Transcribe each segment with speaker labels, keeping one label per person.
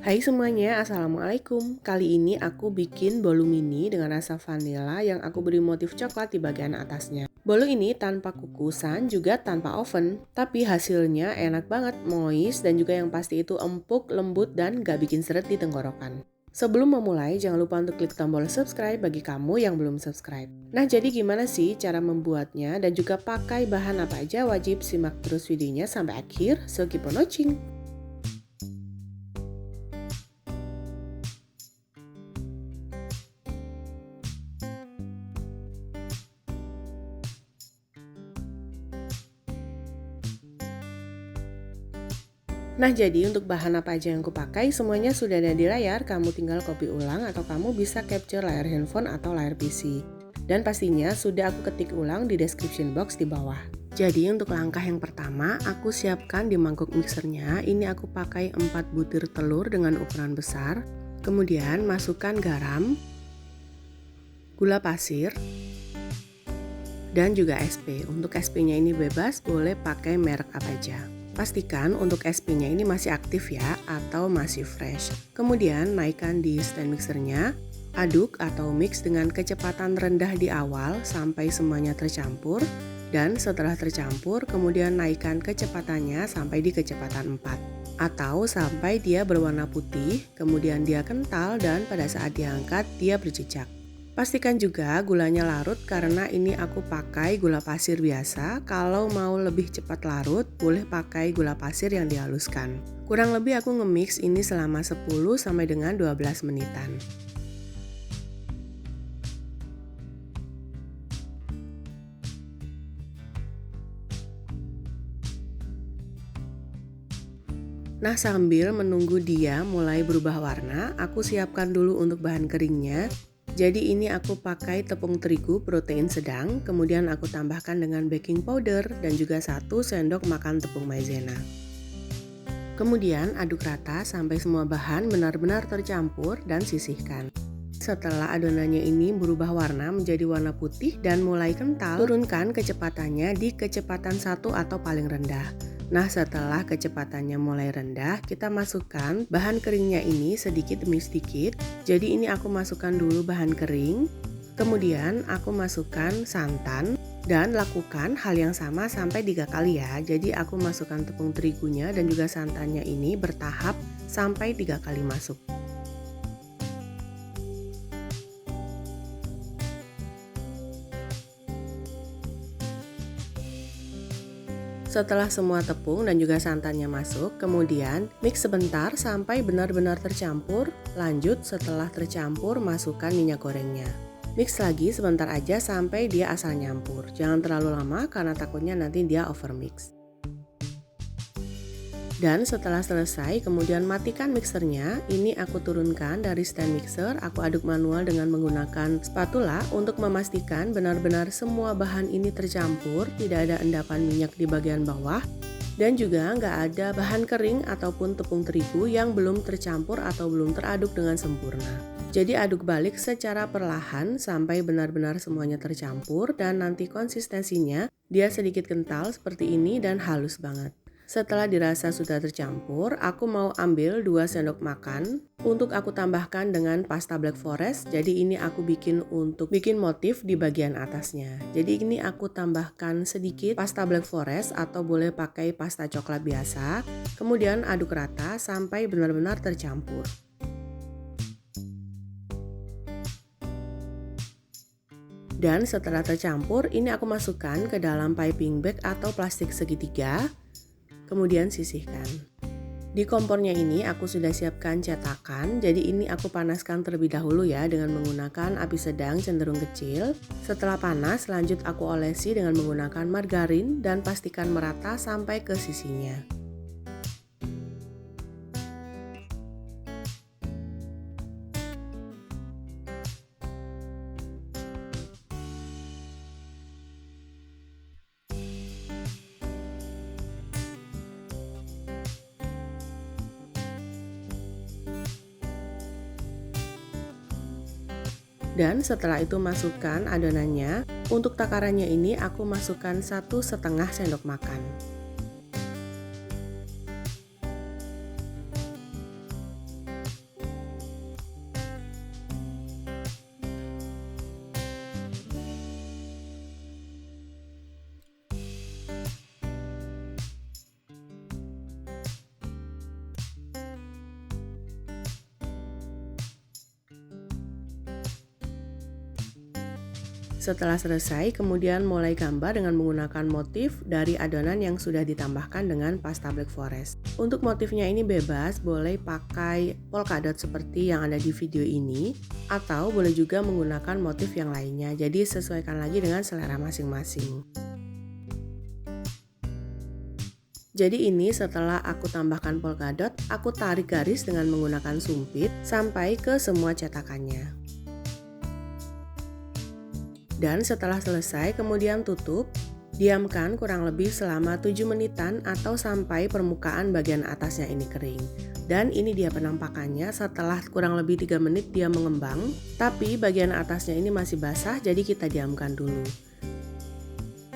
Speaker 1: Hai semuanya, Assalamualaikum. Kali ini aku bikin bolu mini dengan rasa vanila yang aku beri motif coklat di bagian atasnya. Bolu ini tanpa kukusan juga tanpa oven, tapi hasilnya enak banget, moist dan juga yang pasti itu empuk, lembut dan gak bikin seret di tenggorokan. Sebelum memulai, jangan lupa untuk klik tombol subscribe bagi kamu yang belum subscribe. Nah, jadi gimana sih cara membuatnya dan juga pakai bahan apa aja? Wajib simak terus videonya sampai akhir, so keep on watching. Nah, jadi untuk bahan apa aja yang kupakai semuanya sudah ada di layar, kamu tinggal copy ulang atau kamu bisa capture layar handphone atau layar PC. Dan pastinya sudah aku ketik ulang di description box di bawah. Jadi untuk langkah yang pertama, aku siapkan di mangkuk mixernya, ini aku pakai 4 butir telur dengan ukuran besar. Kemudian masukkan garam, gula pasir, dan juga SP. Untuk SP-nya ini bebas, boleh pakai merek apa aja. Pastikan untuk SP-nya ini masih aktif ya, atau masih fresh. Kemudian naikkan di stand mixernya, aduk atau mix dengan kecepatan rendah di awal sampai semuanya tercampur. Dan setelah tercampur, kemudian naikkan kecepatannya sampai di kecepatan 4. Atau sampai dia berwarna putih, kemudian dia kental dan pada saat diangkat dia berjejak. Pastikan juga gulanya larut karena ini aku pakai gula pasir biasa. Kalau mau lebih cepat larut, boleh pakai gula pasir yang dihaluskan. Kurang lebih aku nge-mix ini selama 10 sampai dengan 12 menitan. Nah, sambil menunggu dia mulai berubah warna, aku siapkan dulu untuk bahan keringnya. Jadi ini aku pakai tepung terigu protein sedang, kemudian aku tambahkan dengan baking powder dan juga 1 sendok makan tepung maizena. Kemudian aduk rata sampai semua bahan benar-benar tercampur dan sisihkan. Setelah adonannya ini berubah warna menjadi warna putih dan mulai kental, turunkan kecepatannya di kecepatan 1 atau paling rendah. Nah, setelah kecepatannya mulai rendah, kita masukkan bahan keringnya ini sedikit demi sedikit. Jadi ini aku masukkan dulu bahan kering, kemudian aku masukkan santan, dan lakukan hal yang sama sampai 3 kali ya. Jadi aku masukkan tepung terigunya dan juga santannya ini bertahap sampai 3 kali masuk. Setelah semua tepung dan juga santannya masuk, kemudian mix sebentar sampai benar-benar tercampur. Lanjut setelah tercampur, masukkan minyak gorengnya. Mix lagi sebentar aja sampai dia asal nyampur. Jangan terlalu lama karena takutnya nanti dia overmix. Dan setelah selesai, kemudian matikan mixernya. Ini aku turunkan dari stand mixer, aku aduk manual dengan menggunakan spatula untuk memastikan benar-benar semua bahan ini tercampur, tidak ada endapan minyak di bagian bawah, dan juga nggak ada bahan kering ataupun tepung terigu yang belum tercampur atau belum teraduk dengan sempurna. Jadi aduk balik secara perlahan sampai benar-benar semuanya tercampur dan nanti konsistensinya dia sedikit kental seperti ini dan halus banget. Setelah dirasa sudah tercampur, aku mau ambil 2 sendok makan untuk aku tambahkan dengan pasta Black Forest. Jadi ini aku bikin untuk bikin motif di bagian atasnya. Jadi ini aku tambahkan sedikit pasta Black Forest atau boleh pakai pasta coklat biasa. Kemudian aduk rata sampai benar-benar tercampur. Dan setelah tercampur, ini aku masukkan ke dalam piping bag atau plastik segitiga. Kemudian sisihkan. Di kompornya ini aku sudah siapkan cetakan, jadi ini aku panaskan terlebih dahulu ya dengan menggunakan api sedang cenderung kecil. Setelah panas, lanjut aku olesi dengan menggunakan margarin dan pastikan merata sampai ke sisinya. Dan setelah itu masukkan adonannya. Untuk takarannya ini aku masukkan 1,5 sendok makan. Setelah selesai, kemudian mulai gambar dengan menggunakan motif dari adonan yang sudah ditambahkan dengan pasta Black Forest. Untuk motifnya ini bebas, boleh pakai polka dot seperti yang ada di video ini, atau boleh juga menggunakan motif yang lainnya. Jadi sesuaikan lagi dengan selera masing-masing. Jadi ini setelah aku tambahkan polka dot, aku tarik garis dengan menggunakan sumpit sampai ke semua cetakannya. Dan setelah selesai, kemudian tutup, diamkan kurang lebih selama 7 menitan atau sampai permukaan bagian atasnya ini kering. Dan ini dia penampakannya, setelah kurang lebih 3 menit dia mengembang, tapi bagian atasnya ini masih basah, jadi kita diamkan dulu.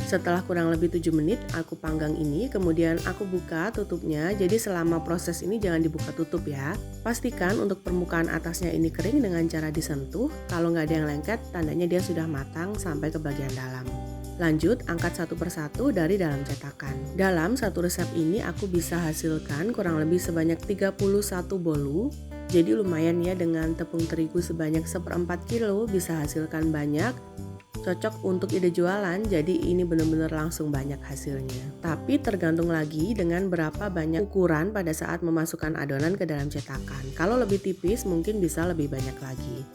Speaker 1: Setelah kurang lebih 7 menit, aku panggang ini, kemudian aku buka tutupnya. Jadi selama proses ini jangan dibuka tutup ya. Pastikan untuk permukaan atasnya ini kering dengan cara disentuh. Kalau nggak ada yang lengket, tandanya dia sudah matang sampai ke bagian dalam. Lanjut, angkat satu persatu dari dalam cetakan. Dalam satu resep ini aku bisa hasilkan kurang lebih sebanyak 31 bolu. Jadi lumayan ya, dengan tepung terigu sebanyak 1/4 kilo bisa hasilkan banyak. Cocok untuk ide jualan, jadi ini benar-benar langsung banyak hasilnya. Tapi tergantung lagi dengan berapa banyak ukuran pada saat memasukkan adonan ke dalam cetakan. Kalau lebih tipis mungkin bisa lebih banyak lagi.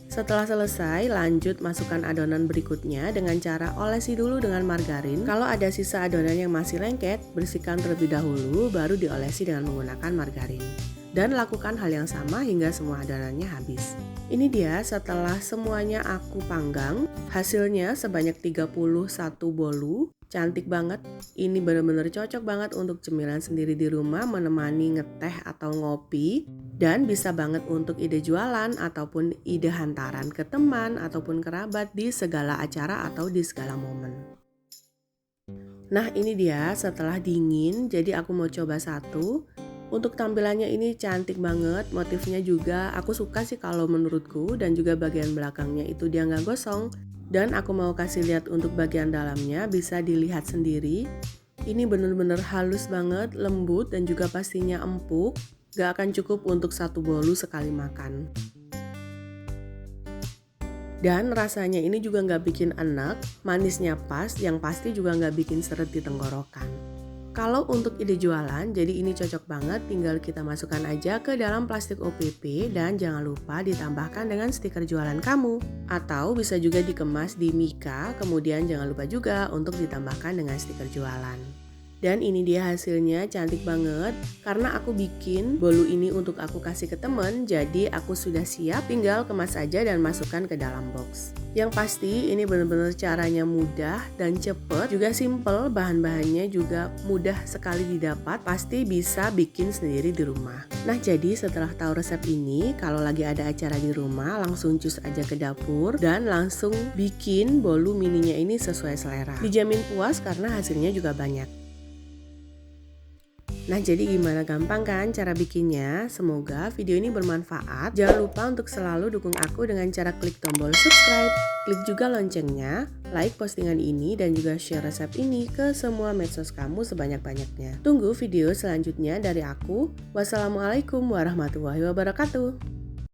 Speaker 1: Setelah selesai, lanjut masukkan adonan berikutnya dengan cara olesi dulu dengan margarin. Kalau ada sisa adonan yang masih lengket, bersihkan terlebih dahulu, baru diolesi dengan menggunakan margarin. Dan lakukan hal yang sama hingga semua adonannya habis. Ini dia setelah semuanya aku panggang, hasilnya sebanyak 31 bolu. Cantik banget, ini benar-benar cocok banget untuk cemilan sendiri di rumah, menemani ngeteh atau ngopi. Dan bisa banget untuk ide jualan ataupun ide hantaran ke teman ataupun kerabat di segala acara atau di segala momen. Nah ini dia setelah dingin, jadi aku mau coba satu. Untuk tampilannya ini cantik banget, motifnya juga aku suka sih kalau menurutku, dan juga bagian belakangnya itu dia nggak gosong. Dan aku mau kasih lihat untuk bagian dalamnya, bisa dilihat sendiri. Ini bener-bener halus banget, lembut, dan juga pastinya empuk. Gak akan cukup untuk satu bolu sekali makan. Dan rasanya ini juga nggak bikin enek, manisnya pas, yang pasti juga nggak bikin seret di tenggorokan. Kalau untuk ide jualan, jadi ini cocok banget, tinggal kita masukkan aja ke dalam plastik OPP dan jangan lupa ditambahkan dengan stiker jualan kamu. Atau bisa juga dikemas di Mika, kemudian jangan lupa juga untuk ditambahkan dengan stiker jualan. Dan ini dia hasilnya, cantik banget. Karena aku bikin bolu ini untuk aku kasih ke temen, jadi aku sudah siap, tinggal kemas aja dan masukkan ke dalam box. Yang pasti ini benar-benar caranya mudah dan cepet, juga simple, bahan-bahannya juga mudah sekali didapat, pasti bisa bikin sendiri di rumah. Nah jadi setelah tahu resep ini, kalau lagi ada acara di rumah, langsung cus aja ke dapur dan langsung bikin bolu mininya ini sesuai selera. Dijamin puas karena hasilnya juga banyak. Nah jadi gimana, gampang kan cara bikinnya? Semoga video ini bermanfaat. Jangan lupa untuk selalu dukung aku dengan cara klik tombol subscribe, klik juga loncengnya, like postingan ini, dan juga share resep ini ke semua medsos kamu sebanyak-banyaknya. Tunggu video selanjutnya dari aku. Wassalamualaikum warahmatullahi wabarakatuh.